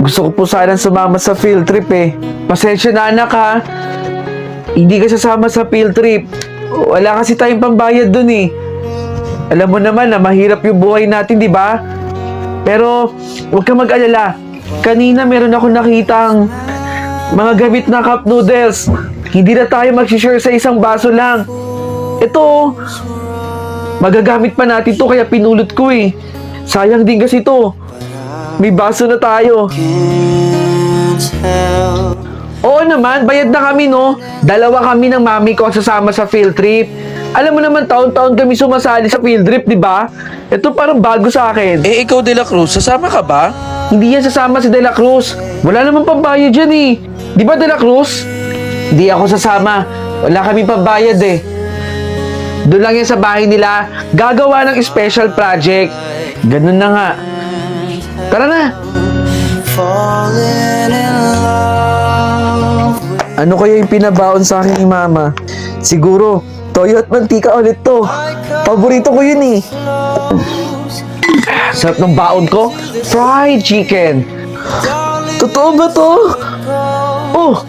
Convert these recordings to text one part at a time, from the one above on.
Gusto ko po sanang sumama sa field trip eh. Pasensya na anak ha. Hindi ka sasama sa field trip. Wala kasi tayong pambayad dun eh. Alam mo naman na mahirap yung buhay natin, di ba? Pero, huwag ka mag-alala. Kanina meron ako nakitang mga gamit na cup noodles. Hindi na tayo mag-share sa isang baso lang. Ito, magagamit pa natin to kaya pinulot ko eh. Sayang din kasi to. May baso na tayo. Oo naman, bayad na kami no. Dalawa kami ng mami ko ang sasama sa field trip. Alam mo naman taon-taon kami sumasali sa field trip, di ba? Ito parang bago sa akin. Eh, ikaw, De La Cruz, sasama ka ba? Hindi yan sasama si De La Cruz. Wala namang pambayad dyan eh. Di ba De La Cruz? Hindi ako sasama. Wala kami pambayad eh. Doon lang yan sa bahay nila. Gagawa ng special project. Ganun na nga. Tara na. Ano kaya yung pinabaon sa akin ni Mama? Siguro, toyo at mantika ulit to. Paborito ko yun eh. Sarap ng baon ko. Fried chicken. Totoo ba to? Oh,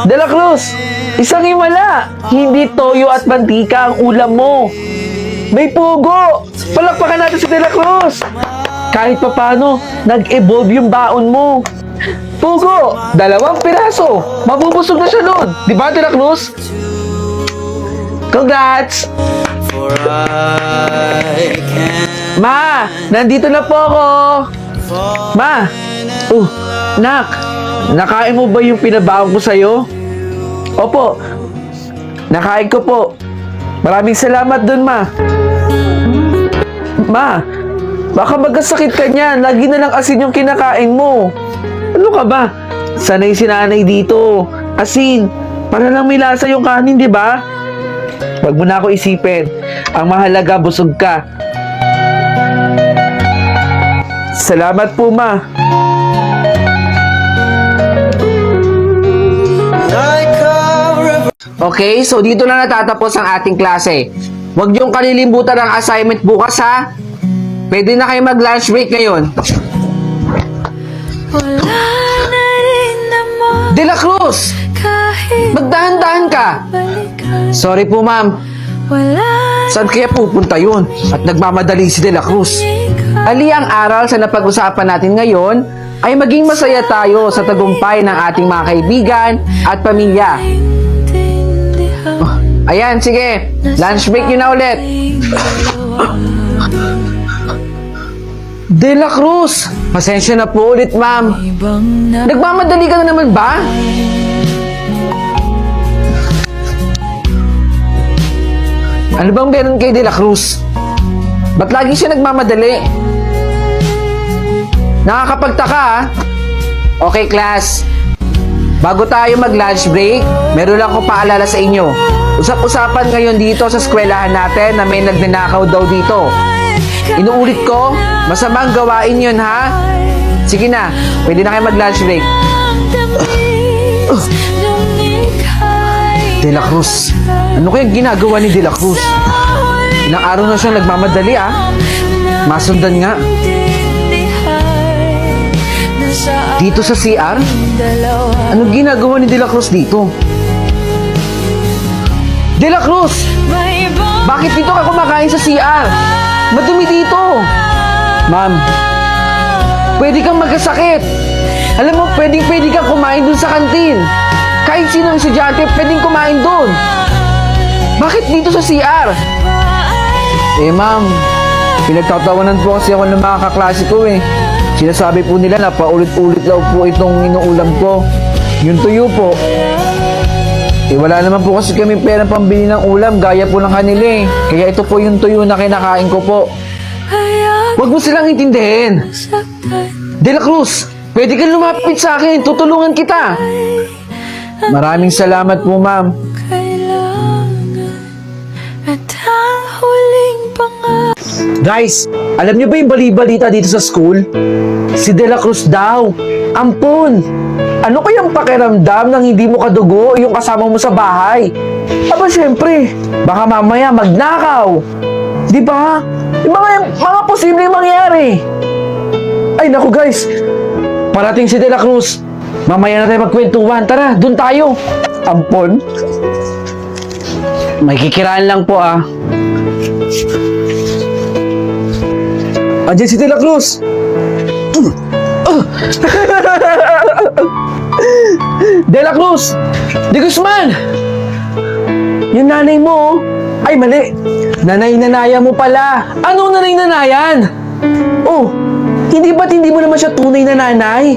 De La Cruz, isang himala. Hindi toyo at mantika ang ulam mo. May pugo. Palakpakan natin si De La Cruz. Kahit papano, nag-evolve yung baon mo. Pugo, 2 piraso. Mabubusog na siya nun. Di ba, De La Cruz? Congrats! Ma, nandito na po ako. Ma, nak, nakain mo ba yung pinabaon ko sa'yo? Opo, nakain ko po. Maraming salamat dun, Ma. Ma, baka magkasakit ka niyan. Lagi na lang asin yung kinakain mo. Ano ka ba? Sanay si nanay dito. Asin, para lang may lasa yung kanin, di ba? Huwag mo na ako isipin. Ang mahalaga, busog ka. Salamat po, Ma. Okay, so dito na natatapos ang ating klase. Huwag niyong kalilimutan ang assignment bukas, ha? Pwede na kayo mag-lunch break ngayon. De La Cruz! Magdahan-dahan ka! Sorry po, ma'am. Saan kaya pupunta yun? At nagmamadali si De La Cruz. Ali, ang aral sa napag-usapan natin ngayon ay maging masaya tayo sa tagumpay ng ating mga kaibigan at pamilya. Oh, ayan, sige. Lunch break yun na ulit. De La Cruz! Pasensya na po ulit, ma'am. Nagmamadali ka na naman ba? Ano bang meron kay De La Cruz? Ba't lagi siya nagmamadali? Nakakapagtaka, ha? Okay, class. Bago tayo mag-lunch break, meron lang ko paalala sa inyo. Usap-usapan ngayon dito sa eskwelahan natin na may nagnanakaw daw dito. Inuulit ko, masamang gawain yun, ha? Sige na, pwede na kayo mag-lunch break. De La Cruz, ano kayang ginagawa ni De La Cruz? Ilang araw na siyang nagmamadali, ah. Masundan nga. Dito sa CR? Anong ginagawa ni De La Cruz dito? De La Cruz! Bakit dito ka kumakain sa CR? Madumi dito! Ma'am, pwede kang magkasakit. Alam mo, pwede kang kumain dun sa kantin. Kahit sino ang estudyante, pwedeng kumain dun. Bakit dito sa CR? Eh ma'am, pinagtatawanan po kasi ako ng mga kaklase ko eh. Sinasabi po nila na paulit-ulit daw po itong inuulam ko. Yung tuyo po. Eh wala naman po kasi kami pera pambili ng ulam gaya po ng kanila eh. Kaya ito po yung tuyo na kinakain ko po. Huwag mo silang intindihin. De La Cruz, pwede kang lumapit sa akin. Tutulungan kita. Maraming salamat po, ma'am. Guys, alam niyo ba yung bali-balita dito sa school? Si De La Cruz daw. Ampun! Ano kayang pakiramdam nang hindi mo kadugo yung kasama mo sa bahay? Aba, siyempre, baka mamaya magnakaw. Di ba? Yung mga posibleng mangyari. Ay, naku guys. Paparating si De La Cruz. Mamaya na tayo magkwentuhan. Tara, dun tayo. Ampon? May kikiraan lang po ah. Andiyan si De La Cruz. De La Cruz! De Guzman! Yung nanay mo, oh. Ay, mali. Nanay-nanaya mo pala. Ano nanay-nanayan? Oh, hindi ba't hindi mo naman siya tunay na nanay?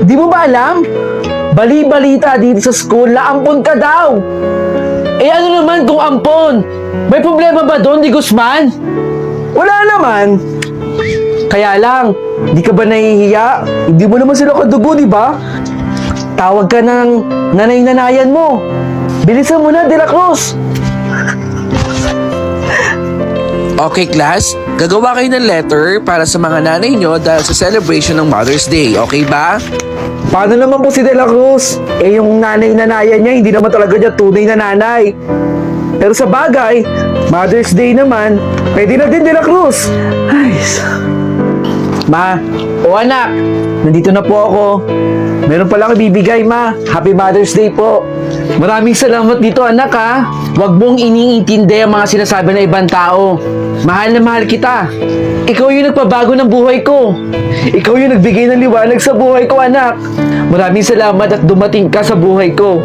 Di mo ba alam? Bali-balita dito sa school na ampon ka daw. Eh ano naman kung ampon? May problema ba doon, Di Guzman? Wala naman. Kaya lang, di ka ba nahihiya? Hindi mo naman sila kadugo, di ba? Tawag ka ng nanay-nanayan mo. Bilisan mo na, De La Cruz. Okay, class? Gagawa kayo ng letter para sa mga nanay nyo dahil sa celebration ng Mother's Day. Okay ba? Paano naman po si De La Cruz? Eh yung nanay-nanayan niya, hindi naman talaga niya tunay na nanay. Pero sa bagay, Mother's Day naman, pwede na din De La Cruz. Ay, Ma, o anak, nandito na po ako. Meron pala akong bibigay, Ma. Happy Mother's Day po. Maraming salamat dito, anak, ha. Huwag mong iniintindi ang mga sinasabi ng ibang tao. Mahal na mahal kita. Ikaw yung nagpabago ng buhay ko. Ikaw yung nagbigay ng liwanag sa buhay ko, anak. Maraming salamat at dumating ka sa buhay ko.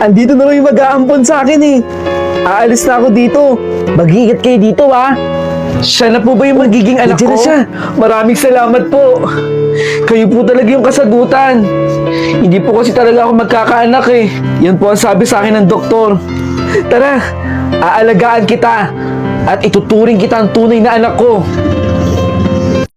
Andito na lang yung mag-aampon sa akin, eh. Aalis na ako dito. Mag-iingat kayo dito, ha. Siya na po ba yung magiging anak ko? Siya. Maraming salamat po. Kayo po talaga yung kasagutan. Hindi po kasi talaga ako magkakaanak eh. Yan po ang sabi sa akin ng doktor. Tara, aalagaan kita at ituturing kita ang tunay na anak ko.